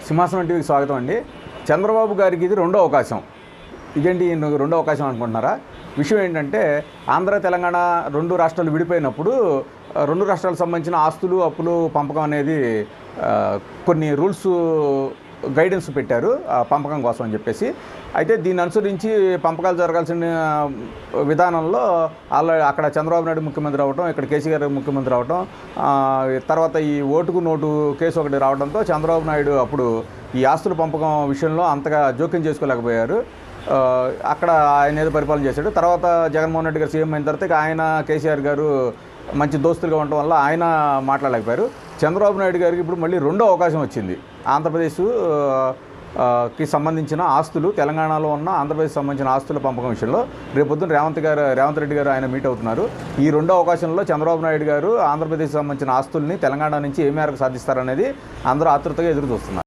సింహాసనం టీవీకి స్వాగతం అండి. చంద్రబాబు గారికి ఇది రెండో అవకాశం. ఇదేంటి రెండో అవకాశం అనుకుంటున్నారా? విషయం ఏంటంటే ఆంధ్ర తెలంగాణ రెండు రాష్ట్రాలు విడిపోయినప్పుడు రెండు రాష్ట్రాలకు సంబంధించిన ఆస్తులు అప్పులు పంపకం అనేది కొన్ని రూల్స్ గైడెన్స్ పెట్టారు పంపకం కోసం అని చెప్పేసి. అయితే దీన్ని అనుసరించి పంపకాలు జరగాల్సిన విధానంలో అక్కడ చంద్రబాబు నాయుడు ముఖ్యమంత్రి రావడం, ఇక్కడ కేసీఆర్ ముఖ్యమంత్రి రావడం, తర్వాత ఈ ఓటుకు నోటు కేసు ఒకటి రావడంతో చంద్రబాబు నాయుడు అప్పుడు ఈ ఆస్తుల పంపకం విషయంలో అంతగా జోక్యం చేసుకోలేకపోయారు. అక్కడ ఆయన ఏదో పరిపాలన చేశాడు. తర్వాత జగన్మోహన్ రెడ్డి గారు సీఎం అయిన తర్వాత ఆయన కేసీఆర్ గారు మంచి దోస్తులుగా ఉండటం వల్ల ఆయన మాట్లాడలేకపోయారు. చంద్రబాబు నాయుడు గారికి ఇప్పుడు మళ్ళీ రెండో అవకాశం వచ్చింది. ఆంధ్రప్రదేశ్కి సంబంధించిన ఆస్తులు, తెలంగాణలో ఉన్న ఆంధ్రప్రదేశ్ సంబంధించిన ఆస్తుల పంపకం విషయంలో రేపొద్దున రేవంత్ రెడ్డి గారు ఆయన మీట్ అవుతున్నారు. ఈ రెండో అవకాశంలో చంద్రబాబు నాయుడు గారు ఆంధ్రప్రదేశ్ సంబంధించిన ఆస్తుల్ని తెలంగాణ నుంచి ఏ మేరకు సాధిస్తారనేది అందరూ ఆతృతగా ఎదురు చూస్తున్నారు.